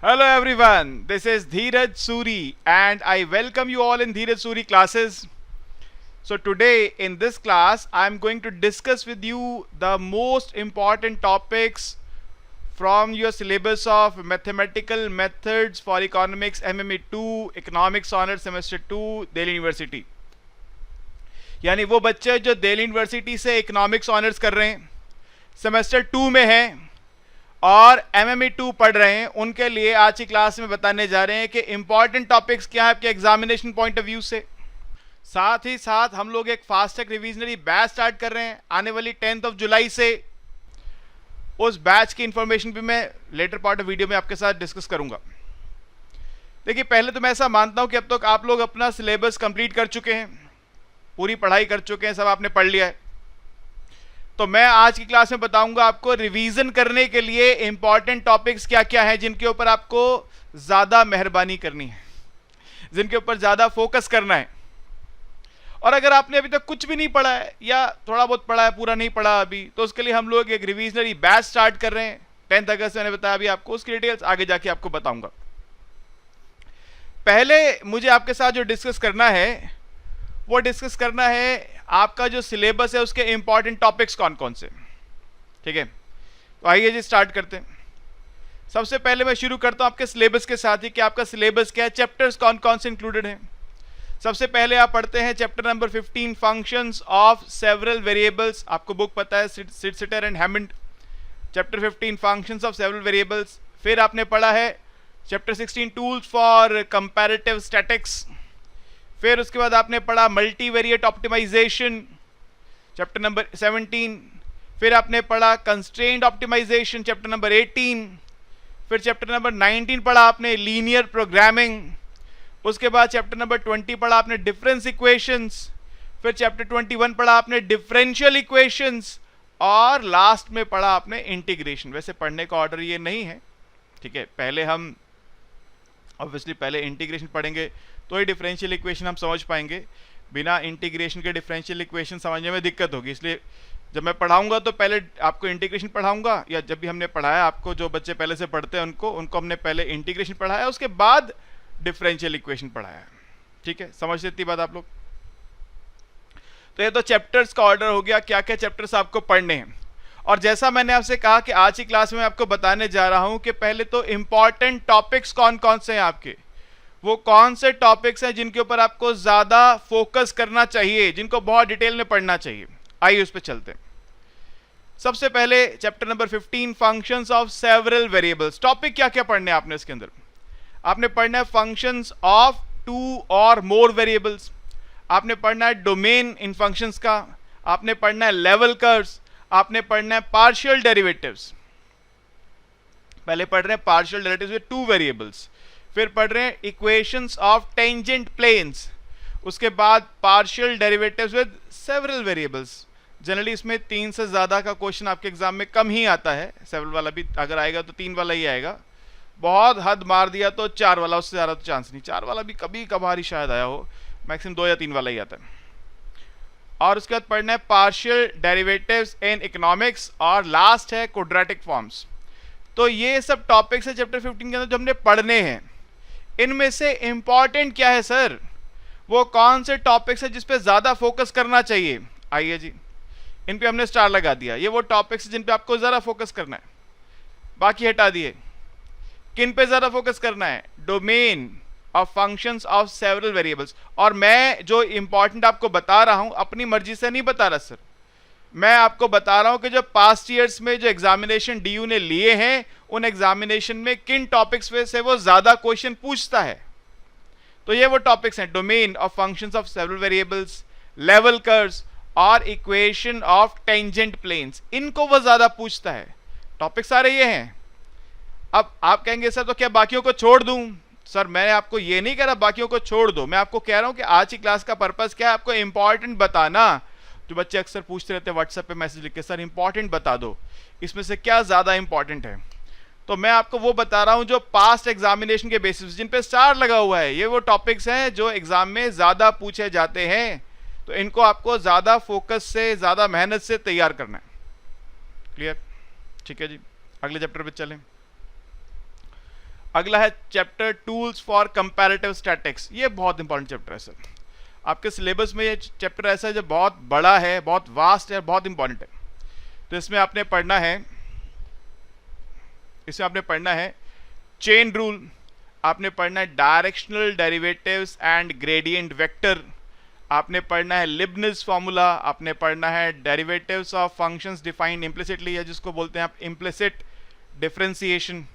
Hello everyone, this is Dheeraj Suri and I welcome you all in Dheeraj Suri classes. So today in this class I am going to discuss with you the most important topics from your syllabus of Mathematical Methods for Economics MME 2 Economics Honors Semester 2 Delhi University. यानी वो बच्चे जो Delhi university से economics honours कर रहे हैं, semester 2 में हैं और एमएमई 2 पढ़ रहे हैं, उनके लिए आज की क्लास में बताने जा रहे हैं कि इंपॉर्टेंट टॉपिक्स क्या है आपके एग्जामिनेशन पॉइंट ऑफ व्यू से। साथ ही साथ हम लोग एक fast track revisionary batch start कर रहे हैं आने वाली 10th ऑफ जुलाई से। उस बैच की इंफॉर्मेशन भी मैं लेटर पार्ट ऑफ वीडियो में आपके साथ डिस्कस करूंगा। देखिए, पहले तो मैं ऐसा मानता हूं कि अब तक आप लोग अपना सिलेबस कंप्लीट कर चुके हैं, पूरी पढ़ाई कर चुके हैं, सब आपने पढ़ लिया है। तो मैं आज की क्लास में बताऊंगा आपको रिवीजन करने के लिए इंपॉर्टेंट टॉपिक्स क्या क्या हैं जिनके ऊपर आपको ज्यादा मेहरबानी करनी है, जिनके ऊपर ज्यादा फोकस करना है। और अगर आपने अभी तक कुछ भी नहीं पढ़ा है या थोड़ा बहुत पढ़ा है, पूरा नहीं पढ़ा अभी, तो उसके लिए हम लोग एक रिविजनरी बैच स्टार्ट कर रहे हैं 10th अगस्त मैंने बताया अभी आपको। उसकी डिटेल्स आगे जाके आपको बताऊंगा। पहले मुझे आपके साथ जो डिस्कस करना है वो डिस्कस करना है आपका जो सिलेबस है उसके इंपॉर्टेंट टॉपिक्स कौन कौन से। ठीक है, तो आइए जी स्टार्ट करते हैं। सबसे पहले मैं शुरू करता हूं आपके सिलेबस के साथ ही कि आपका सिलेबस क्या है, चैप्टर्स कौन कौन से इंक्लूडेड हैं। सबसे पहले आप पढ़ते हैं chapter number 15 functions of several variables. आपको बुक पता है, Sydsaeter and Hammond, chapter 15 functions of several variables. फिर आपने पढ़ा है chapter 16 tools for comparative statics. फिर उसके बाद आपने पढ़ा मल्टीवेरिएट ऑप्टिमाइजेशन, चैप्टर नंबर 17। फिर आपने पढ़ा कंस्ट्रेंड ऑप्टिमाइजेशन, चैप्टर नंबर 18। फिर चैप्टर नंबर 19 पढ़ा आपने लीनियर प्रोग्रामिंग। उसके बाद चैप्टर नंबर 20 पढ़ा आपने डिफरेंस इक्वेशंस। फिर चैप्टर 21 पढ़ा आपने डिफरेंशियल इक्वेशंस और लास्ट में पढ़ा आपने इंटीग्रेशन। वैसे पढ़ने का ऑर्डर ये नहीं है, ठीक है। पहले हम ऑब्वियसली पहले इंटीग्रेशन पढ़ेंगे तो ही डिफरेंशियल इक्वेशन हम समझ पाएंगे। बिना इंटीग्रेशन के डिफरेंशियल इक्वेशन समझने में दिक्कत होगी, इसलिए जब मैं पढ़ाऊंगा तो पहले आपको इंटीग्रेशन पढ़ाऊंगा, या जब भी हमने पढ़ाया आपको, जो बच्चे पहले से पढ़ते हैं उनको हमने पहले इंटीग्रेशन पढ़ाया, उसके बाद डिफरेंशियल इक्वेशन पढ़ाया। ठीक है, समझ लेती बात आप लोग। तो ये तो चैप्टर्स का ऑर्डर हो गया, क्या क्या चैप्टर्स आपको पढ़ने हैं। और जैसा मैंने आपसे कहा कि आज की क्लास में मैं आपको बताने जा रहा हूं कि पहले तो इंपॉर्टेंट टॉपिक्स कौन कौन से हैं आपके, वो कौन से टॉपिक्स हैं जिनके ऊपर आपको ज्यादा फोकस करना चाहिए, जिनको बहुत डिटेल में पढ़ना चाहिए। आइए उस पर चलते हैं। सबसे पहले chapter number 15 functions of several variables. Topic क्या क्या पढ़ने हैं आपने इसके अंदर? आपने पढ़ना है फंक्शंस ऑफ 2 और मोर वेरिएबल्स, आपने पढ़ना है डोमेन इन फंक्शंस का, आपने पढ़ना है लेवल कर्व्स, आपने पढ़ना है पार्शियल डेरिवेटिव्स। पहले पढ़ रहे हैं पार्शियल डेरिवेटिव्स विद 2 वेरिएबल्स, फिर पढ़ रहे हैं इक्वेशंस ऑफ टेंजेंट प्लेन्स, उसके बाद partial derivatives with several variables. Generally इसमें 3 से ज्यादा का क्वेश्चन आपके एग्जाम में कम ही आता है, सेवरल वाला भी अगर आएगा तो 3 वाला ही आएगा, बहुत हद मार दिया तो 4 वाला, उससे ज्यादा तो चांस नहीं। 4 वाला भी कभी कभार ही शायद आया हो, मैक्सिमम 2 या 3 वाला ही आता है। और उसके बाद पढ़ना है पार्शियल डेरिवेटिव्स इन इकोनॉमिक्स, और लास्ट है क्वाड्रेटिक फॉर्म्स। तो ये सब टॉपिक्स है चैप्टर 15 के अंदर जो हमने पढ़ने हैं। इनमें से इंपॉर्टेंट क्या है सर, वो कौन से टॉपिक्स है जिस पे ज्यादा फोकस करना चाहिए? आइए जी, इन पे हमने स्टार लगा दिया। ये वो टॉपिक्स है जिन पे आपको ज्यादा फोकस करना है, बाकी हटा दिए। किन पे ज्यादा फोकस करना है? Domain of functions of several variables. और मैं जो इंपॉर्टेंट आपको बता रहा हूं अपनी मर्जी से नहीं बता रहा सर, मैं आपको बता रहा हूं कि जो पास्ट ईयर्स में जो एग्जामिनेशन डीयू ने लिए हैं, उन एग्जामिनेशन में किन टॉपिक्स पे से वो ज्यादा क्वेश्चन पूछता है। तो ये वो टॉपिक्स हैं, domain of functions of several variables, level curves और इक्वेशन ऑफ टेंजेंट प्लेन्स। इनको वो ज्यादा पूछता है। टॉपिक सारे ये हैं। अब आप कहेंगे सर तो क्या बाकियों को छोड़ दूं? सर मैं आपको ये नहीं कह रहा बाकियों को छोड़ दो, मैं आपको कह रहा हूं कि आज की क्लास का पर्पस क्या है, आपको इंपॉर्टेंट बताना। जो बच्चे अक्सर पूछते रहते हैं व्हाट्सएप पे मैसेज लिख के, सर इंपॉर्टेंट बता दो, इसमें से क्या ज्यादा इंपॉर्टेंट है। तो मैं आपको वो बता रहा हूं जो पास्ट एग्जामिनेशन के बेसिस जिन पे स्टार लगा हुआ है। ये वो टॉपिक्स हैं जो एग्जाम में ज्यादा पूछे जाते हैं, तो इनको आपको ज्यादा फोकस से, ज्यादा मेहनत से तैयार करना है। क्लियर? ठीक है जी, अगले चैप्टर पे चलें। अगला है chapter tools for comparative statics, ये बहुत इंपॉर्टेंट चैप्टर है सर। आपके सिलेबस में ये चैप्टर ऐसा है जो बहुत बड़ा है, बहुत वास्ट है, बहुत इंपॉर्टेंट है। तो इसमें आपने पढ़ना है चेन रूल, आपने पढ़ना है directional derivatives and gradient vector, आपने पढ़ना है लिबनिज फॉर्मूला, आपने पढ़ना है derivatives of functions defined implicitly, या जिसको बोलते हैं आप इम्प्लिसिट डिफरेंशिएशन,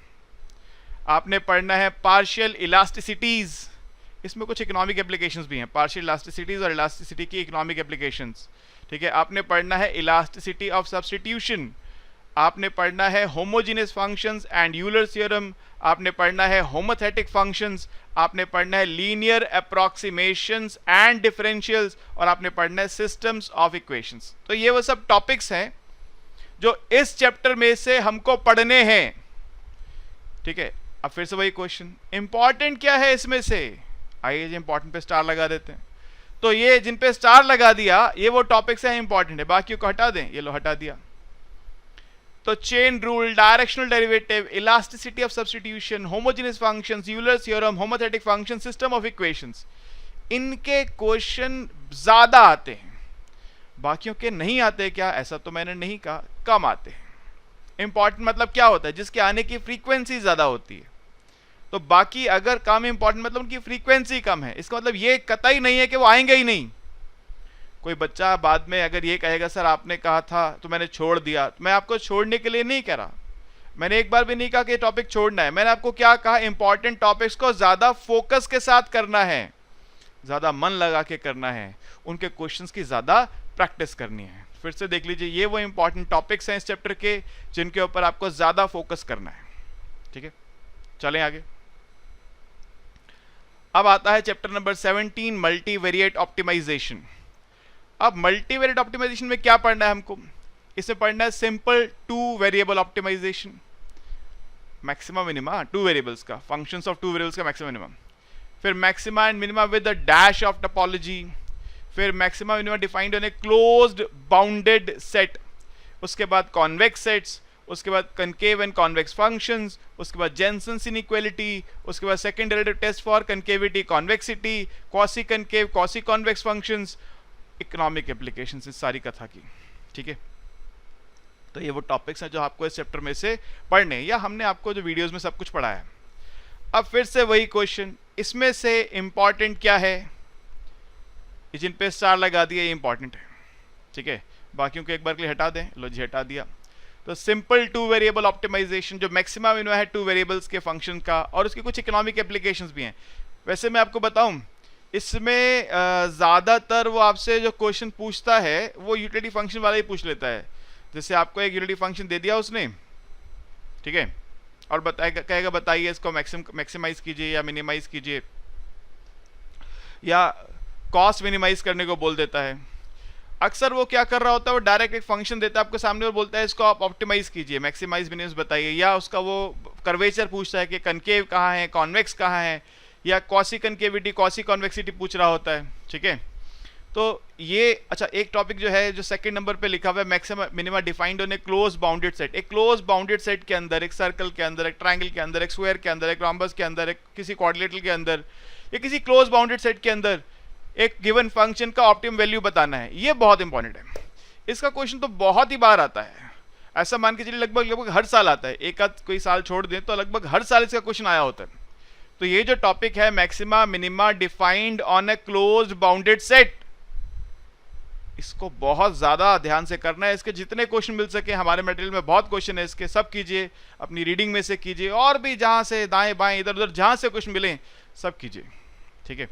आपने पढ़ना है पार्शियल इलास्टिसिटीज, इसमें कुछ इकोनॉमिक एप्लीकेशंस भी हैं, पार्शियल इलास्टिसिटीज और इलास्टिसिटी की इकोनॉमिक एप्लीकेशंस, ठीक है। आपने पढ़ना है इलास्टिसिटी ऑफ सब्स्टिट्यूशन, आपने पढ़ना है homogeneous functions and Euler's theorem, आपने पढ़ना है होमोथेटिक फंक्शंस, आपने पढ़ना है लीनियर अप्रॉक्सीमेशंस एंड डिफरेंशियल्स, और आपने पढ़ना है सिस्टम्स ऑफ इक्वेशंस। तो ये वो सब टॉपिक्स हैं जो इस चैप्टर में से हमको पढ़ने हैं, ठीक है। अब फिर से वही क्वेश्चन, इंपॉर्टेंट क्या है इसमें से, आइए जी इंपॉर्टेंट पे स्टार लगा देते हैं। तो ये जिन पे स्टार लगा दिया ये वो टॉपिक्स हैं इंपॉर्टेंट है, बाकी को हटा दें, ये लो हटा दिया। तो chain rule, directional derivative, elasticity of substitution, homogeneous functions, Euler's theorem, homothetic function, system of equations, इनके क्वेश्चन ज्यादा आते हैं, बाकियों के नहीं आते क्या, ऐसा तो मैंने नहीं कहा, कम आते हैं। इंपॉर्टेंट मतलब क्या होता है, जिसके आने की फ्रीक्वेंसी ज्यादा होती है। तो बाकी अगर कम इंपॉर्टेंट मतलब उनकी फ्रीक्वेंसी कम है, इसका मतलब ये कतई नहीं है कि वो आएंगे ही नहीं। कोई बच्चा बाद में अगर ये कहेगा सर आपने कहा था तो मैंने छोड़ दिया, तो मैं आपको छोड़ने के लिए नहीं कह रहा, मैंने एक बार भी नहीं कहा कि टॉपिक छोड़ना है। मैंने आपको क्या कहा, इंपॉर्टेंट टॉपिक्स को ज्यादा फोकस के साथ करना है, ज्यादा मन लगा के करना है, उनके क्वेश्चंस की ज्यादा प्रैक्टिस करनी है। फिर से देख लीजिए, ये वो इंपॉर्टेंट टॉपिक्स हैं इस चैप्टर के जिनके ऊपर आपको ज्यादा फोकस करना है, ठीक है। चलें आगे। अब आता है चैप्टर नंबर 17 मल्टीवेरिएट ऑप्टिमाइजेशन। अब मल्टीवेरिएट ऑप्टिमाइजेशन में क्या पढ़ना है हमको, इसमें पढ़ना है simple two variable optimisation, maxima minima two variables का, फंक्शंस ऑफ टू वेरिएबल्स का मैक्सिमा मिनिमा, फिर maxima and minima with the dash of topology, फिर maxima minima defined on a closed bounded set, उसके बाद कॉन्वेक्स सेट्स, उसके बाद concave and convex functions, उसके बाद जेनसेंस इनइक्वालिटी, उसके बाद second derivative test for concavity convexity, quasi concave quasi convex functions, economic applications, इस सारी कथा की, ठीक है। तो ये वो टॉपिक्स हैं जो आपको इस चैप्टर में से पढ़ने, या हमने आपको जो वीडियोस में सब कुछ पढ़ाया है। अब फिर से वही क्वेश्चन, इसमें से इंपॉर्टेंट क्या है, जिन पे स्टार लगा दिया ये इंपॉर्टेंट है, ठीक है। बाकियों को एक बार के लिए हटा दें, लो जी हटा दिया। तो सिंपल टू वेरिएबल ऑप्टिमाइजेशन, जो मैक्सिमा मिनिमा है टू वेरिएबल्स के फंक्शन का, और उसके कुछ इकोनॉमिक एप्लीकेशंस भी हैं। वैसे मैं आपको बताऊं, इसमें ज़्यादातर वो आपसे जो क्वेश्चन पूछता है वो यूटिलिटी फंक्शन वाला ही पूछ लेता है। जैसे आपको एक यूटिलिटी फंक्शन दे दिया उसने, ठीक है, और कहेगा बताइए इसको मैक्सिमाइज कीजिए या मिनिमाइज कीजिए, या कॉस्ट मिनिमाइज करने को बोल देता है। अक्सर वो क्या कर रहा होता है, वो डायरेक्ट एक फंक्शन देता है आपको सामने और बोलता है इसको आप ऑप्टिमाइज कीजिए, मैक्सिमाइज मिनिमाइज बताइए, या उसका वो कर्वेचर पूछता है कि कनकेव कहाँ है, कॉन्वेक्स कहाँ है, या क्वासी कनकेविटी क्वासी कॉन्वेक्सिटी पूछ रहा होता है, ठीक है। तो ये अच्छा एक टॉपिक जो है जो सेकंड नंबर पे लिखा हुआ है, maxima minima defined on A close bounded set. एक क्लोज बाउंडेड सेट के अंदर, एक सर्कल के अंदर, एक ट्रायंगल के अंदर, एक स्क्वायर के अंदर, एक रोम्बस के अंदर, एक किसी क्वाड्रिलेटरल के अंदर, या किसी क्लोज बाउंडेड सेट के अंदर एक गिवन फंक्शन का ऑप्टिमम वैल्यू बताना है। ये बहुत इंपॉर्टेंट है, इसका क्वेश्चन तो बहुत ही बार आता है, ऐसा मान के चलिए लगभग हर साल आता है, एक आध कोई साल छोड़ दें तो लगभग हर साल इसका क्वेश्चन आया होता है। तो ये जो टॉपिक है maxima minima defined on a closed bounded set, इसको बहुत ज्यादा ध्यान से करना है। इसके जितने क्वेश्चन मिल सके, हमारे मटेरियल में बहुत क्वेश्चन है इसके, सब कीजिए, अपनी रीडिंग में से कीजिए, और भी जहां से दाएं बाएं इधर उधर जहां से क्वेश्चन मिले सब कीजिए, ठीक है,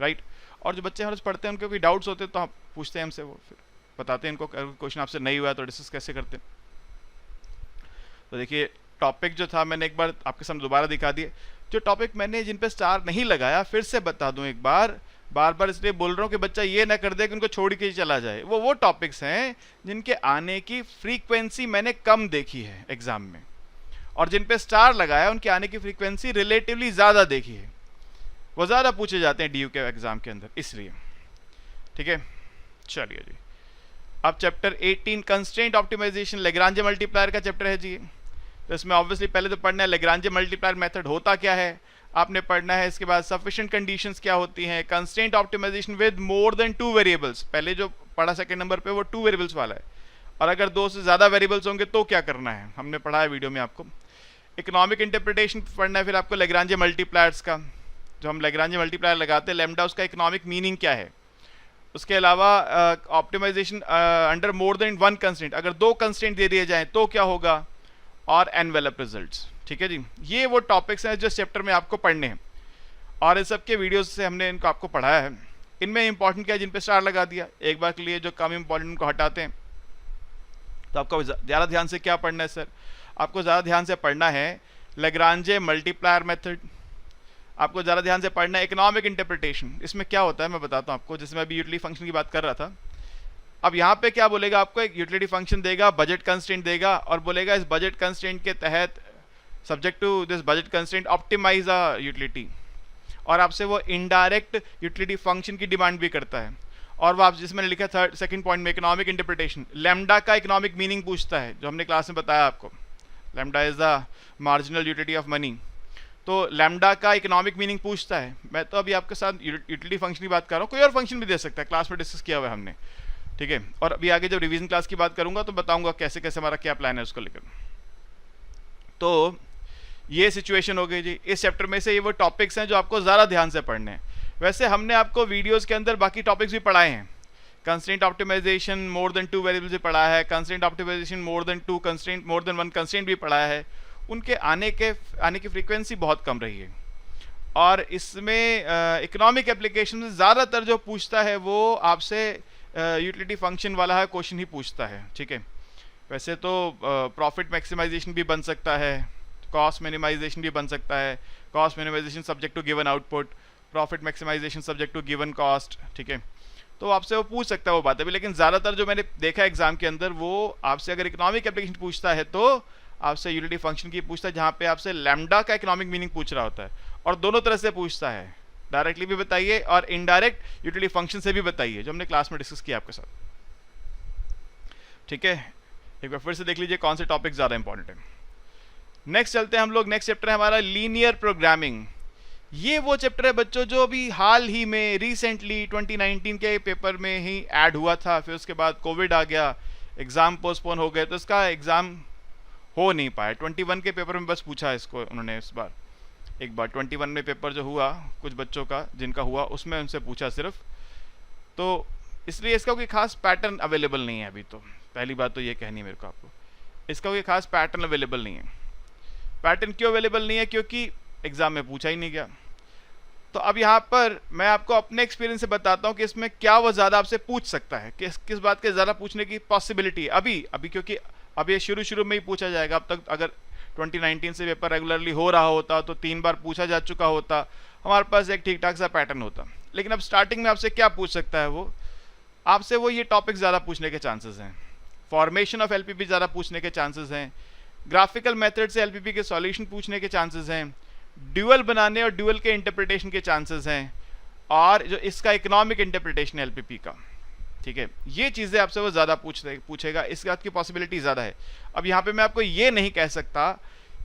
राइट। और जो बच्चे हमारे पढ़ते हैं उनके कोई डाउट्स होते हैं तो आप पूछते हैं हमसे, वो फिर बताते हैं इनको, क्वेश्चन आपसे नहीं हुआ तो डिस्कस कैसे करते हैं। तो देखिए टॉपिक जो था मैंने एक बार आपके सामने दोबारा दिखा दिए, जो टॉपिक मैंने जिन पे स्टार नहीं लगाया फिर से बता दूं एक बार, बार बार इसलिए बोल रहा हूं कि बच्चा ये ना कर दे कि उनको छोड़ के चला जाए। वो टॉपिक्स हैं जिनके आने की फ्रीक्वेंसी मैंने कम देखी है एग्जाम में, और जिन पे स्टार लगाया उनके आने की फ्रीक्वेंसी रिलेटिवली ज्यादा देखी है, वो ज्यादा पूछे जाते हैं डीयू के एग्जाम के अंदर, इसलिए, ठीक है। चलिए जी, अब chapter 18 constraint optimization, Lagrange multiplier का चैप्टर है जी। तो इसमें ऑब्वियसली पहले तो पढ़ना है लैग्रांजे मल्टीप्लायर मेथड होता क्या है, आपने पढ़ना है। इसके बाद सफिशिएंट कंडीशंस क्या होती हैं, constraint optimization with more than 2 variables, पहले जो पढ़ा सेकंड नंबर पे वो 2 वेरिएबल्स वाला है, और अगर 2 से ज़्यादा वेरिएबल्स होंगे तो क्या करना है, हमने पढ़ा है वीडियो में आपको। इकोनॉमिक इंटरप्रिटेशन पढ़ना है फिर आपको लैग्रांजे मल्टीप्लायर्स का, जो हम लैग्रांजे मल्टीप्लायर लगाते हैं लैम्डा, उसका इकोनॉमिक मीनिंग क्या है। उसके अलावा optimization under more than 1 constraint, अगर 2 कंस्ट्रेंट दे दिए जाएं तो क्या होगा, और एनवेलप रिजल्ट्स। ठीक है जी, ये वो टॉपिक्स हैं जो चैप्टर में आपको पढ़ने हैं, और इन सब के वीडियोस से हमने इनको आपको पढ़ाया है। इनमें इंपॉर्टेंट क्या है, जिन पे स्टार लगा दिया, एक बार के लिए जो कम इंपॉर्टेंट को हटाते हैं। तो आपको ज़्यादा ध्यान से क्या पढ़ना है सर, आपको ज़्यादा ध्यान से पढ़ना है लैग्रांजे मल्टीप्लायर मेथड, आपको ज़्यादा ध्यान से पढ़ना है इकोनॉमिक इंटरप्रिटेशन। इसमें क्या होता है मैं बताता हूँ आपको, जैसे मैं अभी यूटिलिटी फंक्शन की बात कर रहा था। अब यहाँ पे क्या बोलेगा, आपको एक यूटिलिटी फंक्शन देगा, बजट कंस्ट्रेंट देगा, और बोलेगा इस बजट कंस्ट्रेंट के तहत subject to this budget constraint optimize a utility, और आपसे वो इनडायरेक्ट यूटिलिटी फंक्शन की डिमांड भी करता है। और वो आप जिसमें लिखा थर्ड सेकंड पॉइंट में इकोनॉमिक इंटरप्रिटेशन, लैम्डा का इकोनॉमिक मीनिंग पूछता है, जो हमने क्लास में बताया आपको, lambda is the marginal utility of money. तो लैम्डा का इकोनॉमिक मीनिंग पूछता है। मैं तो अभी आपके साथ यूटिलिटी फंक्शन की बात कर रहा हूँ, कोई और फंक्शन भी दे सकता है, क्लास में डिस्कस किया हुआ है हमने। ठीक है, और अभी आगे जब रिवीजन क्लास की बात करूंगा तो बताऊंगा कैसे कैसे हमारा क्या प्लान है उसको लेकर। तो ये सिचुएशन हो गई जी। इस चैप्टर में से ये वो टॉपिक्स हैं जो आपको ज़्यादा ध्यान से पढ़ने हैं। वैसे हमने आपको वीडियोस के अंदर बाकी टॉपिक्स भी पढ़ाए हैं, constraint optimization more than 2 variables भी पढ़ा है, constraint optimization more than 1 constraint भी पढ़ा है। उनके आने की फ्रीक्वेंसी बहुत कम रही है, और इसमें इकोनॉमिक एप्लीकेशन में ज़्यादातर जो पूछता है वो आपसे यूटिलिटी फंक्शन वाला है क्वेश्चन ही पूछता है। ठीक है, वैसे तो प्रॉफिट मैक्सिमाइजेशन भी बन सकता है, कॉस्ट मिनिमाइजेशन भी बन सकता है, cost minimization subject to given output, profit maximization subject to given cost. ठीक है, तो आपसे वो पूछ सकता है वो बातें भी, लेकिन ज़्यादातर जो मैंने देखा एग्जाम के अंदर वो आपसे अगर इकोनॉमिक एप्लीकेशन पूछता है तो आपसे यूटिलिटी फंक्शन की पूछता है, जहाँ पे आपसे लैम्डा का इकोनॉमिक मीनिंग पूछ रहा होता है, और दोनों तरह से पूछता है, डायरेक्टली भी बताइए और इनडायरेक्ट यूटिलिटी फंक्शन से भी बताइए, जो हमने क्लास में डिस्कस किया आपके साथ। ठीक है, एक बार फिर से देख लीजिए कौन से टॉपिक ज़्यादा इंपॉर्टेंट है। नेक्स्ट चलते हैं हम लोग, नेक्स्ट चैप्टर है हमारा लीनियर प्रोग्रामिंग। ये वो चैप्टर है बच्चों जो अभी हाल ही में रिसेंटली 2019 के पेपर में ही ऐड हुआ था, फिर उसके बाद कोविड आ गया, एग्ज़ाम पोस्टपोन हो गए, तो इसका एग्ज़ाम हो नहीं पाया। 21 के पेपर में बस पूछा इसको उन्होंने इस बार, एक बार 21 में पेपर जो हुआ कुछ बच्चों का जिनका हुआ उसमें उनसे पूछा सिर्फ, तो इसलिए इसका कोई खास पैटर्न अवेलेबल नहीं है अभी। तो पहली बात तो ये कहनी है मेरे को आपको, इसका कोई खास पैटर्न अवेलेबल नहीं है। पैटर्न क्यों अवेलेबल नहीं है, क्योंकि एग्जाम में पूछा ही नहीं गया। तो अब यहाँ पर मैं आपको अपने एक्सपीरियंस से बताता हूँ कि इसमें क्या वो ज़्यादा आपसे पूछ सकता है, किस बात के ज़्यादा पूछने की पॉसिबिलिटी है अभी, क्योंकि अब ये शुरू में ही पूछा जाएगा। अब तक अगर 2019 से पेपर रेगुलरली हो रहा होता तो 3 बार पूछा जा चुका होता, हमारे पास एक ठीक ठाक सा पैटर्न होता। लेकिन अब स्टार्टिंग में आपसे क्या पूछ सकता है वो, आपसे वो ये टॉपिक ज़्यादा पूछने के चांसेस हैं, फॉर्मेशन ऑफ एलपीपी ज़्यादा पूछने के चांसेस हैं, ग्राफिकल मेथड से एलपीपी के सॉल्यूशन पूछने के चांसेस हैं, ड्यूअल बनाने और ड्यूअल के इंटरप्रिटेशन के चांसेस हैं, और जो इसका इकोनॉमिक इंटरप्रिटेशन एलपीपी का। ठीक है, ये चीज़ें आपसे वो ज़्यादा पूछेगा, इस बात की पॉसिबिलिटी ज़्यादा है। अब यहाँ पे मैं आपको ये नहीं कह सकता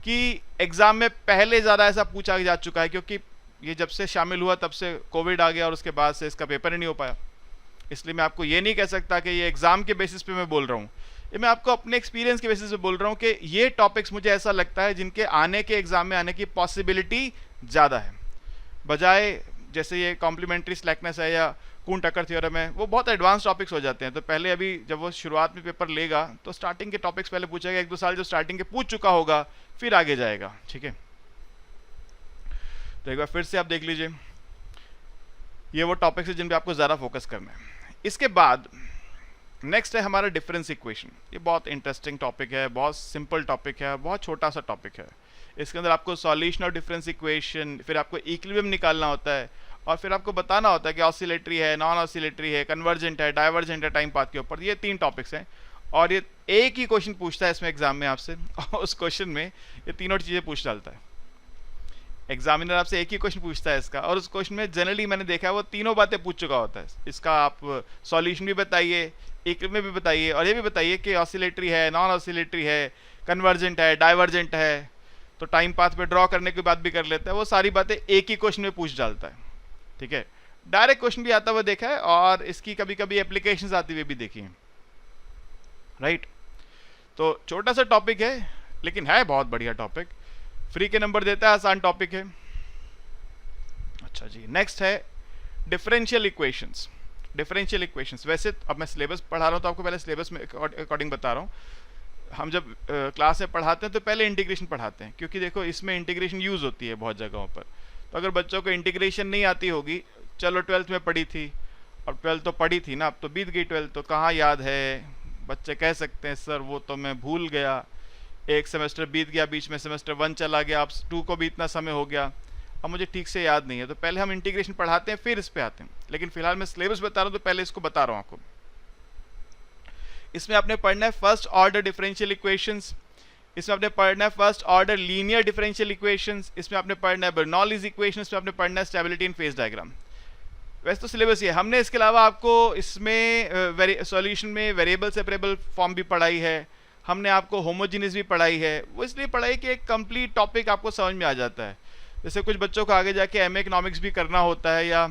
कि एग्ज़ाम में पहले ज़्यादा ऐसा पूछा जा चुका है, क्योंकि ये जब से शामिल हुआ तब से कोविड आ गया और उसके बाद से इसका पेपर ही नहीं हो पाया। इसलिए मैं आपको ये नहीं कह सकता कि ये एग्ज़ाम के बेसिस पे मैं बोल रहा हूँ, ये मैं आपको अपने एक्सपीरियंस के बेसिस पे बोल रहा हूँ कि ये टॉपिक्स मुझे ऐसा लगता है जिनके आने के एग्ज़ाम में आने की पॉसिबिलिटी ज़्यादा है, बजाय जैसे ये कॉम्प्लीमेंट्री स्लैकनेस है या कून टक्कर थ्योरम है, वो बहुत एडवांस टॉपिक्स हो जाते हैं। तो पहले अभी जब वो शुरुआत में पेपर लेगा तो स्टार्टिंग के टॉपिक्स पहले पूछेगा, 1-2 साल जो स्टार्टिंग के पूछ चुका होगा फिर आगे जाएगा। ठीक है, तो एक बार फिर से आप देख लीजिए, ये वो टॉपिक्स है जिन पे आपको ज़्यादा फोकस करना है। इसके बाद नेक्स्ट है हमारा डिफरेंस इक्वेशन। ये बहुत इंटरेस्टिंग टॉपिक है, बहुत सिंपल टॉपिक है, बहुत छोटा सा टॉपिक है। इसके अंदर आपको सॉल्यूशन ऑफ डिफरेंस इक्वेशन, फिर आपको इक्विलिब्रियम निकालना होता है, और फिर आपको बताना होता है कि ऑसिलेटरी है, नॉन ऑसिलेटरी है, कन्वर्जेंट है, डाइवर्जेंट है टाइम पाथ के ऊपर। ये 3 टॉपिक्स हैं, और ये एक ही क्वेश्चन पूछता है इसमें एग्जाम में आपसे, और उस क्वेश्चन में ये तीनों चीज़ें पूछ डालता है। एग्जामिनर आपसे एक ही क्वेश्चन पूछता है इसका, और उस क्वेश्चन में जनरली मैंने देखा है वो तीनों बातें पूछ चुका होता है। इसका आप सॉल्यूशन भी बताइए, इक्विलिब्रियम भी बताइए, और ये भी बताइए कि ऑसिलेटरी है, नॉन ऑसिलेटरी है, कन्वर्जेंट है, डाइवर्जेंट है, तो टाइम पाथ पे ड्रॉ करने की बात भी कर लेता है। वो सारी बातें एक ही क्वेश्चन में पूछ डालता है, ठीक है। डायरेक्ट क्वेश्चन भी आता हुआ देखा है और इसकी कभी कभी एप्लीकेशंस आती हुई भी देखी है, राइट। तो छोटा सा टॉपिक है लेकिन है बहुत बढ़िया टॉपिक, फ्री के नंबर देता है, आसान टॉपिक है। अच्छा जी, नेक्स्ट है डिफरेंशियल इक्वेशंस। डिफरेंशियल इक्वेशंस, वैसे अब मैं सिलेबस पढ़ा रहा हूँ तो आपको पहले सिलेबस में अकॉर्डिंग बता रहा हूँ। हम जब क्लास में पढ़ाते हैं तो पहले इंटीग्रेशन पढ़ाते हैं, क्योंकि देखो इसमें इंटीग्रेशन यूज होती है बहुत जगहों पर। तो अगर बच्चों को इंटीग्रेशन नहीं आती होगी, चलो 12th में पढ़ी थी और 12th तो पढ़ी थी ना, अब तो बीत गई 12th, तो कहाँ याद है। बच्चे कह सकते हैं सर वो तो मैं भूल गया, एक सेमेस्टर बीत गया, बीच में सेमेस्टर 1 चला गया, अब 2 को भी इतना समय हो गया, अब मुझे ठीक से याद नहीं है। तो पहले हम इंटीग्रेशन पढ़ाते हैं फिर इस पे आते हैं, लेकिन फिलहाल मैं सिलेबस बता रहा हूँ तो पहले इसको बता रहा हूँ आपको। इसमें आपने पढ़ना है फर्स्ट ऑर्डर डिफरेंशियल इक्वेशंस, इसमें आपने पढ़ना है first order linear differential equations, इसमें आपने पढ़ना है बर्नौलीज इक्वेशन, इसमें आपने पढ़ना है स्टेबिलिटी इन फेज डायग्राम। वैसे तो सिलेबस ये है, हमने इसके अलावा आपको इसमें सॉल्यूशन में वेरिएबल सेपरेबल फॉर्म भी पढ़ाई है, हमने आपको होमोजीनियस भी पढ़ाई है। वो इसलिए पढ़ाई कि एक कंप्लीट टॉपिक आपको समझ में आ जाता है। जैसे कुछ बच्चों को आगे जाके एमए इकोनॉमिक्स भी करना होता है, या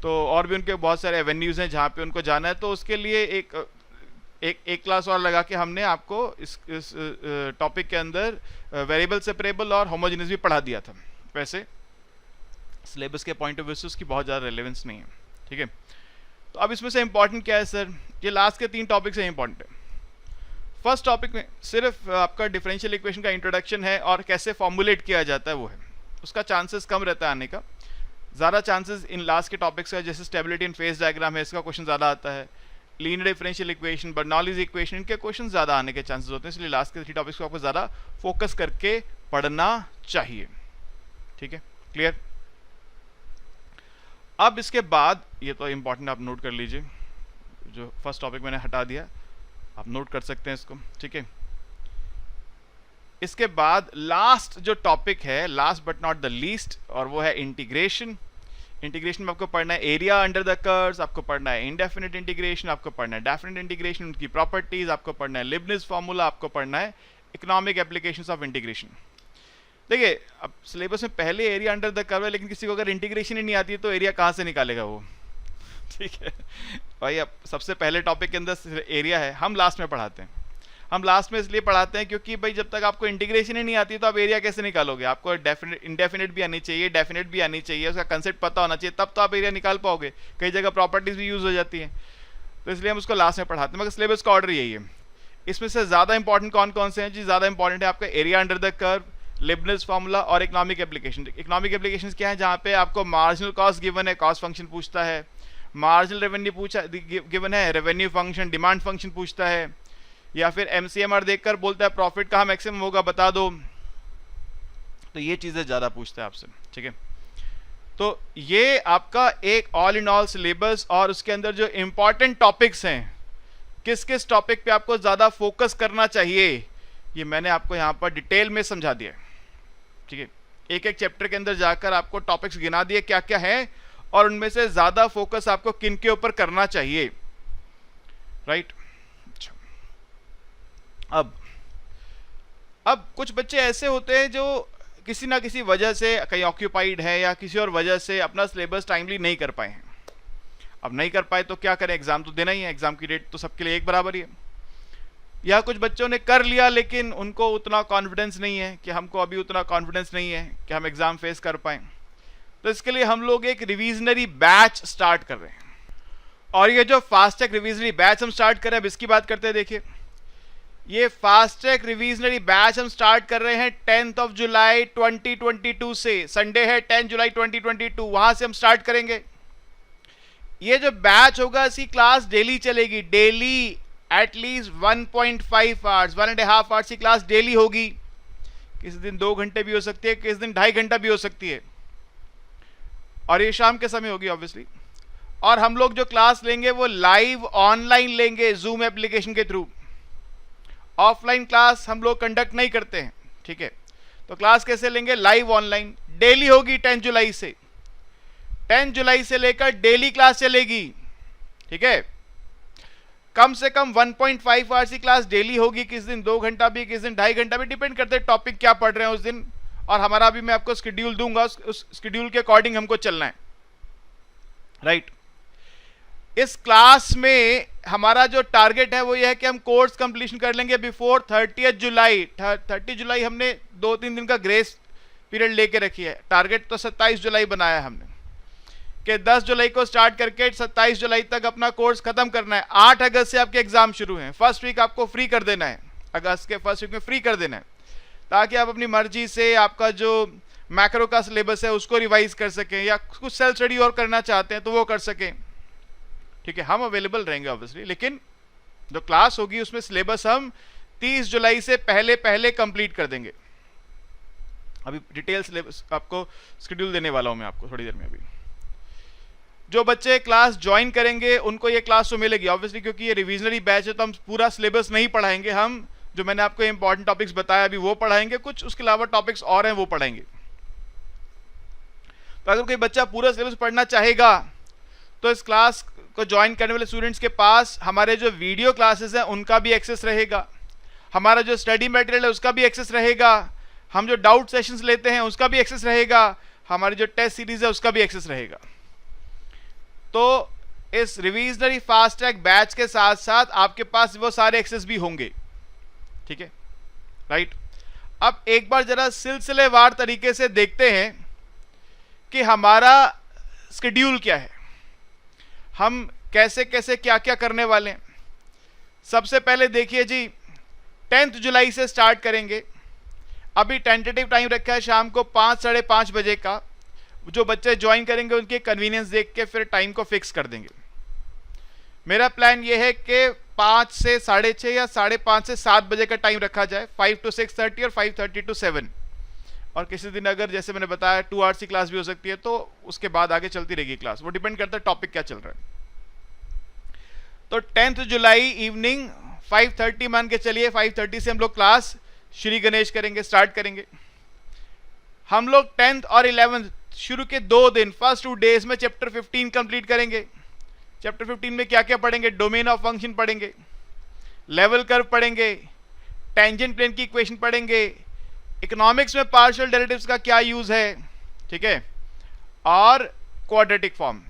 तो और भी उनके बहुत सारे एवेन्यूज़ हैं जहाँ पे उनको जाना है, तो उसके लिए एक क्लास और लगा के हमने आपको इस टॉपिक के अंदर वेरिएबल सेपरेबल और होमोजीनियस भी पढ़ा दिया था। वैसे सिलेबस के पॉइंट ऑफ व्यू से उसकी बहुत ज़्यादा रेलेवेंस नहीं है, ठीक है। तो अब इसमें से इंपॉर्टेंट क्या है सर, ये लास्ट के 3 टॉपिक से इंपॉर्टेंट है। फर्स्ट टॉपिक में सिर्फ आपका डिफरेंशियल इक्वेशन का इंट्रोडक्शन है और कैसे फॉर्मुलेट किया जाता है वो है, उसका चांसेस कम रहता है आने का। ज़्यादा चांसेस इन लास्ट के टॉपिक्स का, जैसे स्टेबिलिटी इन फेज डायग्राम है, इसका क्वेश्चन ज़्यादा आता है, linear differential equation, Bernoulli's equation, इनके क्वेश्चन ज़्यादा आने के चांसेस होते हैं। इसलिए लास्ट के 3 टॉपिक्स को आपको ज़्यादा फोकस करके पढ़ना चाहिए, ठीक है, क्लियर। अब इसके बाद ये तो इंपॉर्टेंट आप नोट कर लीजिए, जो फर्स्ट टॉपिक मैंने हटा दिया आप नोट कर सकते हैं इसको, ठीक है। इसके बाद लास्ट जो टॉपिक है, last but not the least, और वो है इंटीग्रेशन। इंटीग्रेशन में आपको पढ़ना है एरिया अंडर द कर्व्स, आपको पढ़ना है इंडेफिनिट इंटीग्रेशन, आपको पढ़ना है डेफिनिट इंटीग्रेशन, उनकी प्रॉपर्टीज, आपको पढ़ना है लिबनिज फार्मूला, आपको पढ़ना है इकोनॉमिक एप्लीकेशंस ऑफ इंटीग्रेशन। देखिए अब सिलेबस में पहले एरिया अंडर द कर्व है, लेकिन किसी को अगर इंटीग्रेशन ही नहीं आती है तो एरिया कहाँ से निकालेगा वो, ठीक है भाई। अब सबसे पहले टॉपिक के अंदर एरिया है, हम लास्ट में पढ़ाते हैं। हम लास्ट में इसलिए पढ़ाते हैं क्योंकि भाई जब तक आपको इंटीग्रेशन ही नहीं आती तो आप एरिया कैसे निकालोगे। आपको डेफिनेट इंडेफिनिट भी आनी चाहिए, डेफिनेट भी आनी चाहिए, उसका कंसेप्ट पता होना चाहिए, तब तो आप एरिया निकाल पाओगे। कई जगह प्रॉपर्टीज भी यूज हो जाती हैं, तो इसलिए हम उसको लास्ट में पढ़ाते हैं। मगर सिलेबस का ऑर्डर यही है। इसमें से ज़्यादा इंपॉर्टेंट कौन कौन से हैं जी? ज़्यादा इंपॉर्टेंट है आपका area under the curve, Leibniz formula और इकोनॉमिक एप्लीकेशन। इकोनॉमिक एप्लीकेशंस क्या है? जहाँ पे आपको मार्जिनल कॉस्ट गिवन है, कॉस्ट फंक्शन पूछता है, मार्जिनल रेवेन्यू पूछा गिवन है, रेवेन्यू फंक्शन, डिमांड फंक्शन पूछता है, या फिर एमसीएमआर देखकर बोलता है प्रॉफिट कहाँ मैक्सिमम होगा बता दो। तो ये चीज़ें ज़्यादा पूछता है आपसे, ठीक है। तो ये आपका एक ऑल इन ऑल सिलेबस, और उसके अंदर जो इंपॉर्टेंट टॉपिक्स हैं, किस किस टॉपिक पे आपको ज़्यादा फोकस करना चाहिए, ये मैंने आपको यहाँ पर डिटेल में समझा दिया, ठीक है। एक एक चैप्टर के अंदर जाकर आपको टॉपिक्स गिना दिए क्या क्या है, और उनमें से ज़्यादा फोकस आपको किन के ऊपर करना चाहिए, राइट। अब कुछ बच्चे ऐसे होते हैं जो किसी ना किसी वजह से कहीं ऑक्यूपाइड है या किसी और वजह से अपना सिलेबस टाइमली नहीं कर पाए हैं। अब नहीं कर पाए तो क्या करें, एग्जाम तो देना ही है, एग्जाम की डेट तो सबके लिए एक बराबर ही है। या कुछ बच्चों ने कर लिया लेकिन उनको उतना कॉन्फिडेंस नहीं है, कि हमको अभी उतना कॉन्फिडेंस नहीं है कि हम एग्जाम फेस कर पाए, तो इसके लिए हम लोग एक रिविजनरी बैच स्टार्ट कर रहे हैं। और ये जो फास्ट ट्रैक रिविजनरी बैच हम स्टार्ट कर रहे हैं, अब इसकी बात करते हैं। देखिए ये फास्ट ट्रैक रिविजनरी बैच हम स्टार्ट कर रहे हैं 10 जुलाई 2022 से। संडे है 10 जुलाई 2022, वहां से हम स्टार्ट करेंगे। ये जो बैच होगा, इसकी क्लास डेली चलेगी, डेली एटलीस्ट 1.5 आवर्स, 1.5 आवर्स की क्लास डेली होगी। किसी दिन 2 घंटे भी हो सकती है, किसी दिन 2.5 घंटा भी हो सकती है, और ये शाम के समय होगी ऑब्वियसली। और हम लोग जो क्लास लेंगे वो लाइव ऑनलाइन लेंगे, जूम एप्लीकेशन के थ्रू। ऑफलाइन क्लास हम लोग कंडक्ट नहीं करते हैं, ठीक है। तो क्लास कैसे लेंगे? लाइव ऑनलाइन, डेली होगी 10 जुलाई से। 10 जुलाई से लेकर डेली क्लास चलेगी, ठीक है। कम से कम 1.5 आवर्स की क्लास डेली होगी, किस दिन 2 घंटा भी, किस दिन 2.5 घंटा भी, डिपेंड करते हैं टॉपिक क्या पढ़ रहे हैं उस दिन। और हमारा भी मैं आपको शेड्यूल दूंगा, उस शेड्यूल के अकॉर्डिंग हमको चलना है, राइट। इस क्लास में हमारा जो टारगेट है वो ये है कि हम कोर्स कंप्लीशन कर लेंगे बिफोर 30 जुलाई। 30 जुलाई हमने 2-3 दिन का ग्रेस पीरियड लेके रखी है। टारगेट तो 27 जुलाई बनाया हमने कि 10 जुलाई को स्टार्ट करके 27 जुलाई तक अपना कोर्स खत्म करना है। 8 अगस्त से आपके एग्जाम शुरू हैं। फर्स्ट वीक आपको फ्री कर देना है, अगस्त के फर्स्ट वीक में फ्री कर देना है, ताकि आप अपनी मर्जी से आपका जो मैक्रो का सिलेबस है उसको रिवाइज कर सकें, या कुछ सेल्फ स्टडी और करना चाहते हैं तो वो कर सकें, ठीक है। हम अवेलेबल रहेंगे ऑब्वियसली, लेकिन जो क्लास होगी उसमें सिलेबस हम 30 जुलाई से पहले पहले कंप्लीट कर देंगे। अभी डिटेल सिलेबस आपको शेड्यूल देने वाला हूं मैं आपको थोड़ी देर में। अभी जो बच्चे क्लास ज्वाइन करेंगे उनको ये क्लास तो मिलेगी ऑब्वियसली, क्योंकि ये रिविजनरी बैच है, तो हम पूरा सिलेबस नहीं पढ़ाएंगे। हम जो मैंने आपको इंपॉर्टेंट टॉपिक्स बताया अभी वो पढ़ाएंगे, कुछ उसके अलावा टॉपिक्स और हैं वो पढ़ाएंगे। तो अगर कोई बच्चा पूरा सिलेबस पढ़ना चाहेगा तो इस क्लास को ज्वाइन करने वाले स्टूडेंट्स के पास हमारे जो वीडियो क्लासेस हैं उनका भी एक्सेस रहेगा, हमारा जो स्टडी मटेरियल है उसका भी एक्सेस रहेगा, हम जो डाउट सेशंस लेते हैं उसका भी एक्सेस रहेगा, हमारी जो टेस्ट सीरीज है उसका भी एक्सेस रहेगा। तो इस रिविजनरी फास्ट ट्रैक बैच के साथ साथ आपके पास वो सारे एक्सेस भी होंगे, ठीक है, राइट। अब एक बार जरा सिलसिलेवार तरीके से देखते हैं कि हमारा शेड्यूल क्या है, हम कैसे कैसे क्या क्या करने वाले हैं। सबसे पहले देखिए जी, 10 जुलाई से स्टार्ट करेंगे। अभी टेंटेटिव टाइम रखा है शाम को 5 साढ़े 5 बजे का। जो बच्चे ज्वाइन करेंगे उनके कन्वीनियंस देख के फिर टाइम को फिक्स कर देंगे। मेरा प्लान ये है कि 5 से 6:30 या 5:30 से 7 बजे का टाइम रखा जाए, 5 to 6:30 और 5:30 to 7। और किसी दिन अगर जैसे मैंने बताया 2 आवर्स की क्लास भी हो सकती है, तो उसके बाद आगे चलती रहेगी क्लास, वो डिपेंड करता है टॉपिक क्या चल रहा है। तो 10 जुलाई इवनिंग 5:30 मान के चलिए, 5:30 से हम लोग क्लास श्री गणेश करेंगे, स्टार्ट करेंगे। हम लोग 10th और 11th शुरू के 2 दिन, फर्स्ट 2 डेज में चैप्टर 15 कंप्लीट करेंगे। चैप्टर 15 में क्या क्या पढ़ेंगे? डोमेन ऑफ फंक्शन पढ़ेंगे, लेवल कर्व पढ़ेंगे, टेंजेंट प्लेन की इक्वेशन पढ़ेंगे, इकोनॉमिक्स में पार्शियल डेरिवेटिव्स का क्या यूज है, ठीक है, और क्वाड्रेटिक फॉर्म।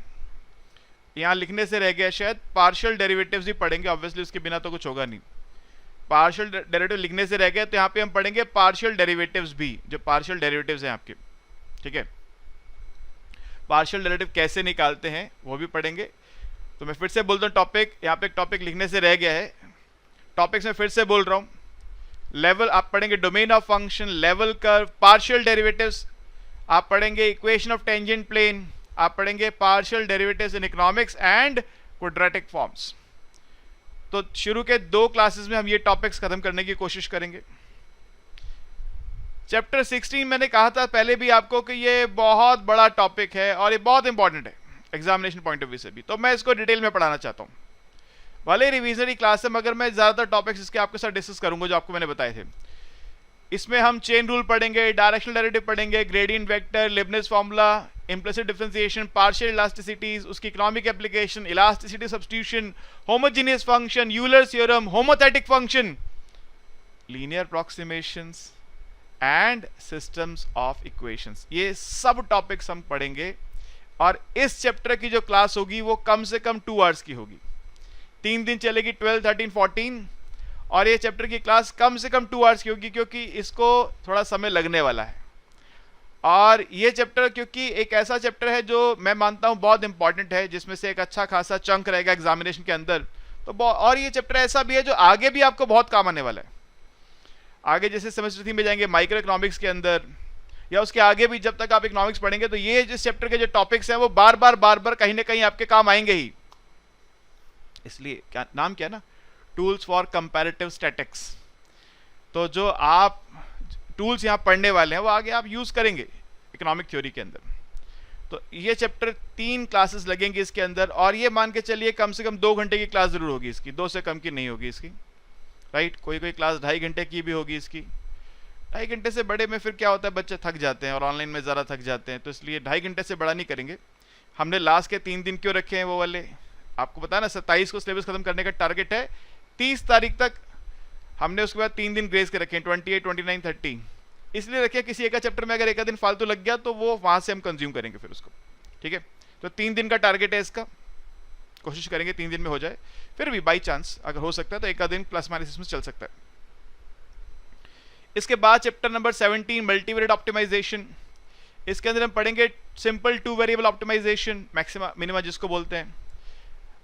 यहां लिखने से रह गया शायद, पार्शियल डेरिवेटिव्स भी पढ़ेंगे ऑब्वियसली, उसके बिना तो कुछ होगा नहीं। पार्शियल डेरिवेटिव लिखने से रह गया, तो यहां पे हम पढ़ेंगे पार्शियल डेरिवेटिव्स भी, जो पार्शियल डेरिवेटिव्स हैं आपके, ठीक है। पार्शियल डेरिवेटिव कैसे निकालते हैं वो भी पढ़ेंगे। तो मैं फिर से बोलता हूं टॉपिक, यहाँ पे एक टॉपिक लिखने से रह गया है, टॉपिक्स में फिर से बोल रहा हूं। लेवल आप पढ़ेंगे, domain of function, level curve, partial derivatives आप पढ़ेंगे, इक्वेशन ऑफ टेंजेंट प्लेन आप पढ़ेंगे, partial derivatives in economics and quadratic forms. तो शुरू के 2 क्लासेस में हम ये टॉपिक्स खत्म करने की कोशिश करेंगे। चैप्टर 16 मैंने कहा था पहले भी आपको कि ये बहुत बड़ा टॉपिक है और ये बहुत इंपॉर्टेंट है एग्जामिनेशन पॉइंट ऑफ व्यू से भी, तो मैं इसको डिटेल में पढ़ाना चाहता हूँ। भले रिविजनरी क्लास है मगर मैं ज़्यादातर टॉपिक्स इसके आपके साथ डिस्कस करूंगा जो आपको मैंने बताए थे। इसमें हम चेन रूल पढ़ेंगे, डायरेक्शनल डेरिवेटिव पढ़ेंगे, gradient vector, Leibniz formula, implicit differentiation, partial elasticities, उसकी economic application, elasticity substitution, homogeneous function, Euler's theorem, homothetic function, linear approximations and systems of equations. ये सब टॉपिक्स हम पढ़ेंगे और इस चैप्टर की जो क्लास होगी वो कम से कम 2 आवर्स की होगी, 3 दिन चलेगी, 12, 13, 14। और ये चैप्टर की क्लास कम से कम 2 आवर्स की होगी, क्योंकि इसको थोड़ा समय लगने वाला है। और ये चैप्टर क्योंकि एक ऐसा चैप्टर है जो मैं मानता हूँ बहुत इंपॉर्टेंट है, जिसमें से एक अच्छा खासा चंक रहेगा एग्जामिनेशन के अंदर। तो और ये चैप्टर ऐसा भी है जो आगे भी आपको बहुत काम आने वाला है। आगे जैसे सेमेस्टर 3 में जाएंगे माइक्रो इकोनॉमिक्स के अंदर, या उसके आगे भी जब तक आप इकोनॉमिक्स पढ़ेंगे, तो ये जिस चैप्टर के जो टॉपिक्स हैं वो बार बार कहीं ना कहीं आपके काम आएंगे ही। इसलिए क्या नाम क्या है ना, टूल्स फॉर कंपैरेटिव स्टैटिक्स। तो जो आप टूल्स यहाँ पढ़ने वाले हैं वो आगे आप यूज करेंगे इकोनॉमिक थ्योरी के अंदर। तो ये चैप्टर 3 क्लासेस लगेंगी इसके अंदर, और ये मान के चलिए कम से कम 2 घंटे की क्लास जरूर होगी इसकी, 2 से कम की नहीं होगी इसकी, राइट। कोई क्लास 2.5 घंटे की भी होगी इसकी। 2.5 घंटे से बड़े में फिर क्या होता है, बच्चे थक जाते हैं और ऑनलाइन में ज़्यादा थक जाते हैं, तो इसलिए 2.5 घंटे से बड़ा नहीं करेंगे। हमने लास्ट के 3 दिन क्यों रखे हैं वो वाले, आपको पता है ना 27 को सिलेबस खत्म करने का टारगेट है, 30 तारीख तक हमने उसके बाद 3 दिन ग्रेस के रखे हैं, 28, 29, 30 इसलिए रखे किसी एक चैप्टर में अगर एक दिन फालतू लग गया तो वो वहां से हम कंज्यूम करेंगे फिर उसको, ठीक है। तो 3 दिन का टारगेट है इसका, कोशिश करेंगे 3 दिन में हो जाए, फिर भी बाई चांस अगर हो सकता है तो एक दिन प्लस माइनस इसमें चल सकता है। इसके बाद चैप्टर नंबर 17 मल्टीवेरिएट ऑप्टिमाइजेशन, इसके अंदर हम पढ़ेंगे simple 2 variable optimisation, maxima minima जिसको बोलते हैं।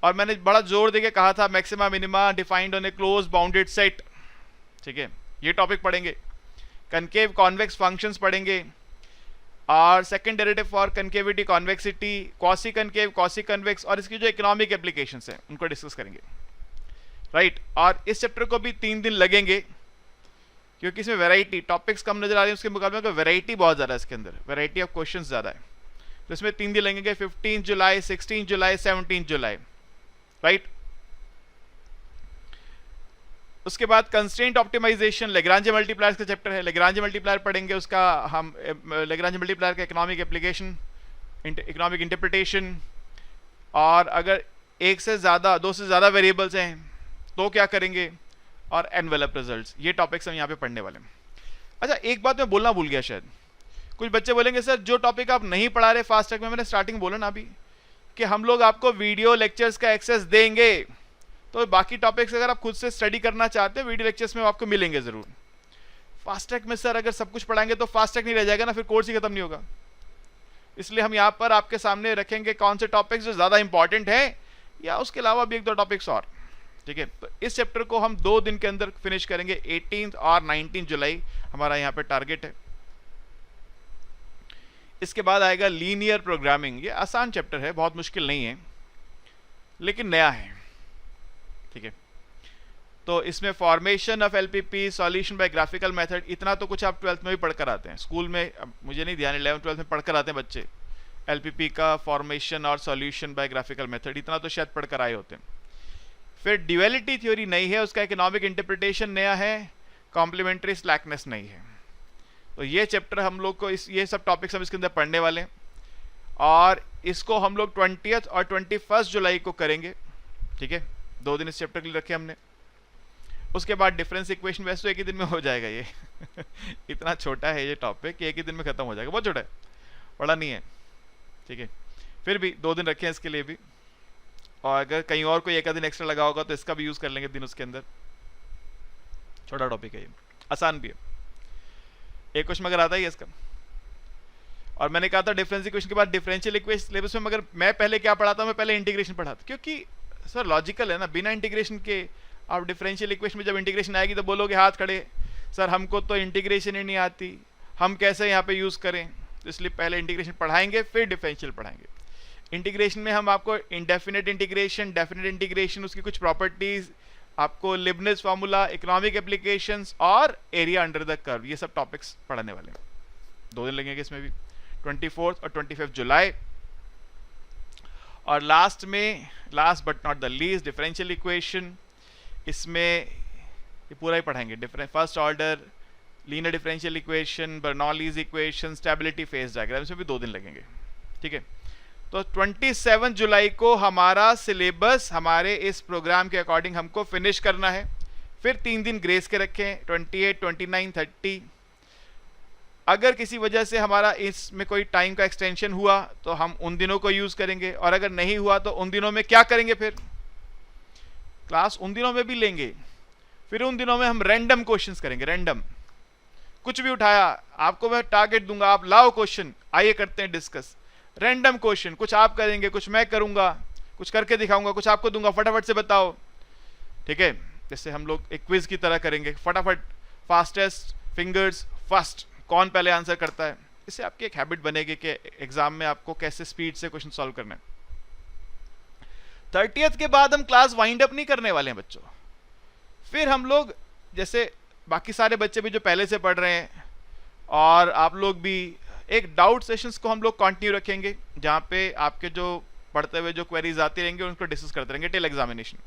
और मैंने बड़ा जोर देके कहा था maxima minima defined on A close bounded set, ठीक है, ये टॉपिक पढ़ेंगे। कनकेव कॉन्वेक्स फंक्शंस पढ़ेंगे, और second derivative for concavity convexity, quasi concave quasi convex, और इसकी जो इकोनॉमिक एप्लीकेशंस हैं उनको डिस्कस करेंगे, राइट। और इस चैप्टर को भी 3 दिन लगेंगे क्योंकि इसमें वैरायटी टॉपिक्स कम नजर आ रही है उसके मुकाबले में, वैरायटी बहुत ज़्यादा है इसके अंदर, वैरायटी ऑफ क्वेश्चंस ज़्यादा है, तो इसमें 3 दिन लगेंगे, 15 जुलाई, 16 जुलाई, 17 जुलाई, राइट। उसके बाद कंस्ट्रेंट ऑप्टिमाइजेशन, लेग्रांजे मल्टीप्लायर्स का चैप्टर है, लेग्रांजे मल्टीप्लायर पढ़ेंगे, उसका हम लेग्रांजे मल्टीप्लायर का इकोनॉमिक एप्लीकेशन, इकोनॉमिक इंटरप्रिटेशन, और अगर एक से ज़्यादा 2 से ज़्यादा वेरिएबल्स हैं तो क्या करेंगे, और एनवेलप रिजल्ट्स, ये टॉपिक्स हम यहाँ पे पढ़ने वाले हैं। अच्छा, एक बात मैं बोलना भूल गया, शायद कुछ बच्चे बोलेंगे सर जो टॉपिक आप नहीं पढ़ा रहे फास्ट ट्रैक में, मैंने स्टार्टिंग बोला ना अभी कि हम लोग आपको वीडियो लेक्चर्स का एक्सेस देंगे, तो बाकी टॉपिक्स अगर आप खुद से स्टडी करना चाहते हैं वीडियो लेक्चर्स में आपको मिलेंगे जरूर। फास्ट ट्रैक में सर अगर सब कुछ पढ़ाएंगे तो फास्ट ट्रैक नहीं रह जाएगा ना, फिर कोर्स ही खत्म नहीं होगा। इसलिए हम यहाँ पर आपके सामने रखेंगे कौन से टॉपिक्स जो ज़्यादा इंपॉर्टेंट हैं, या उसके अलावा भी 1-2 टॉपिक्स और, ठीक है। तो इस चैप्टर को हम 2 दिन के अंदर फिनिश करेंगे, 18 और 19 जुलाई हमारा यहाँ पे टारगेट है। इसके बाद आएगा लीनियर प्रोग्रामिंग, ये आसान चैप्टर है, बहुत मुश्किल नहीं है लेकिन नया है, ठीक है। तो इसमें formation of LPP, solution bye graphical method, इतना तो कुछ आप 12th में भी पढ़कर आते हैं, स्कूल में मुझे नहीं ध्यान, 11th-12th में पढ़कर आते हैं बच्चे, एलपीपी का फॉर्मेशन और सॉल्यूशन बाय ग्राफिकल मेथड, इतना तो शायद पढ़कर आए होते हैं। फिर ड्यूअलिटी थ्योरी नई है, उसका इकोनॉमिक इंटरप्रिटेशन नया है, कॉम्प्लीमेंट्री स्लैकनेस नहीं है। तो ये चैप्टर हम लोग को ये सब टॉपिक्स हम इसके अंदर पढ़ने वाले हैं, और इसको हम लोग 20th और 21 जुलाई को करेंगे, ठीक है। 2 दिन इस चैप्टर के लिए रखे हमने। उसके बाद डिफरेंस इक्वेशन, वैसे तो एक ही दिन में हो जाएगा ये इतना छोटा है ये टॉपिक कि एक ही दिन में खत्म हो जाएगा, बहुत छोटा है, बड़ा नहीं है, ठीक है। फिर भी 2 दिन रखे हैं इसके लिए भी, और अगर कहीं और कोई एक दिन एक्स्ट्रा लगा होगा तो इसका भी यूज कर लेंगे दिन उसके अंदर। छोटा टॉपिक है ये, आसान भी है, एक क्वेश्चन मगर आता ही है इसका। और मैंने कहा था डिफरेंस इक्वेशन के बाद डिफरेंशियल इक्वेशन सिलेबस में, मगर मैं पहले क्या पढ़ाता, मैं पहले इंटीग्रेशन पढ़ाता, क्योंकि सर लॉजिकल है ना, बिना इंटीग्रेशन के आप डिफरेंशियल इक्वेशन में जब इंटीग्रेशन आएगी तो बोलोगे हाथ खड़े, सर हमको तो इंटीग्रेशन ही नहीं आती, हम कैसे यहाँ पे यूज करें। तो इसलिए पहले इंटीग्रेशन पढ़ाएंगे फिर डिफरेंशियल पढ़ाएंगे। इंटीग्रेशन में हम आपको इंडेफिनेट इंटीग्रेशन, डेफिनेट इंटीग्रेशन, उसकी कुछ प्रॉपर्टीज, आपको लिबनिज फार्मूला, इकोनॉमिक एप्लीकेशंस और एरिया अंडर द कर्व, ये सब टॉपिक्स पढ़ाने वाले हैं। 2 दिन लगेंगे इसमें भी, 24 और 25 जुलाई। और लास्ट में, last but not the least, differential equation, इसमें ये पूरा ही पढ़ाएंगे, first order, linear differential equation, Bernoulli's equation, stability phase diagram, इसमें भी 2 दिन लगेंगे, ठीक है। तो 27 जुलाई को हमारा सिलेबस हमारे इस प्रोग्राम के अकॉर्डिंग हमको फिनिश करना है। फिर 3 दिन ग्रेस के रखें, 28, 29, 30। अगर किसी वजह से हमारा इसमें कोई टाइम का एक्सटेंशन हुआ तो हम उन दिनों को यूज करेंगे, और अगर नहीं हुआ तो उन दिनों में क्या करेंगे, फिर क्लास उन दिनों में भी लेंगे, फिर उन दिनों में हम रैंडम क्वेश्चंस करेंगे, रैंडम कुछ भी उठाया, आपको मैं टारगेट दूंगा, आप लाओ क्वेश्चन, आइए करते हैं डिस्कस। रैंडम क्वेश्चन, कुछ आप करेंगे, कुछ मैं करूंगा, कुछ करके दिखाऊंगा, कुछ आपको दूंगा, फटाफट से बताओ, ठीक है। जैसे हम लोग एक क्विज की तरह करेंगे, फटाफट, फास्टेस्ट फिंगर्स फर्स्ट, कौन पहले आंसर करता है। इससे आपकी एक हैबिट बनेगी कि एग्जाम में आपको कैसे स्पीड से क्वेश्चन सॉल्व करना है। 30th के बाद हम क्लास वाइंड अप नहीं करने वाले हैं बच्चों। फिर हम लोग, जैसे बाकी सारे बच्चे भी जो पहले से पढ़ रहे हैं और आप लोग भी, एक डाउट सेशंस को हम लोग कंटिन्यू रखेंगे, जहाँ पे आपके जो पढ़ते हुए जो क्वेरीज आती रहेंगे उनको डिस्कस करते रहेंगे टिल एग्जामिनेशन।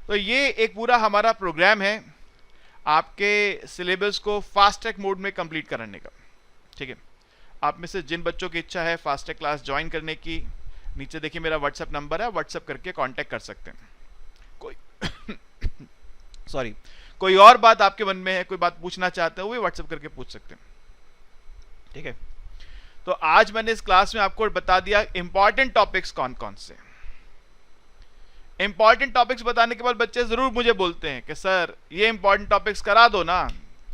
तो ये एक पूरा हमारा प्रोग्राम है आपके सिलेबस को फास्ट ट्रैक मोड में कंप्लीट कराने का, ठीक है। आप में से जिन बच्चों की इच्छा है फास्ट ट्रैक क्लास ज्वाइन करने की, नीचे देखिए मेरा व्हाट्सएप नंबर है, व्हाट्सएप करके कांटेक्ट कर सकते हैं। कोई सॉरी, कोई और बात आपके मन में है, कोई बात पूछना चाहते हैं, वो भी व्हाट्सएप करके पूछ सकते हैं, ठीक है। तो आज मैंने इस क्लास में आपको बता दिया इंपॉर्टेंट टॉपिक्स कौन कौन से। इंपॉर्टेंट टॉपिक्स बताने के बाद बच्चे जरूर मुझे बोलते हैं कि सर ये इंपॉर्टेंट टॉपिक्स करा दो ना,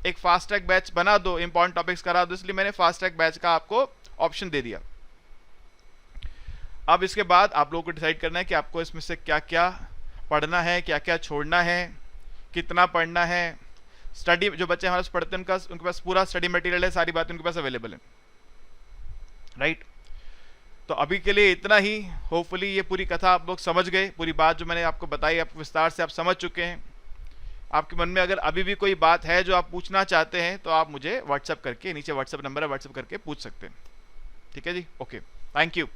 एक फास्ट ट्रैक बैच बना दो, इंपॉर्टेंट टॉपिक्स करा दो, इसलिए मैंने फास्ट ट्रैक बैच का आपको ऑप्शन दे दिया। अब इसके बाद आप लोगों को डिसाइड करना है कि आपको इसमें से क्या क्या पढ़ना है, क्या क्या छोड़ना है, कितना पढ़ना है। स्टडी जो बच्चे हमारे पास पढ़ते हैं उनके पास पूरा स्टडी मटेरियल है, सारी बातें उनके पास अवेलेबल है, राइट। तो अभी के लिए इतना ही। होपफुली ये पूरी कथा आप लोग समझ गए, पूरी बात जो मैंने आपको बताई आप विस्तार से आप समझ चुके हैं। आपके मन में अगर अभी भी कोई बात है जो आप पूछना चाहते हैं तो आप मुझे व्हाट्सएप करके, नीचे व्हाट्सएप नंबर है, व्हाट्सएप करके पूछ सकते हैं, ठीक है जी। Okay, thank you.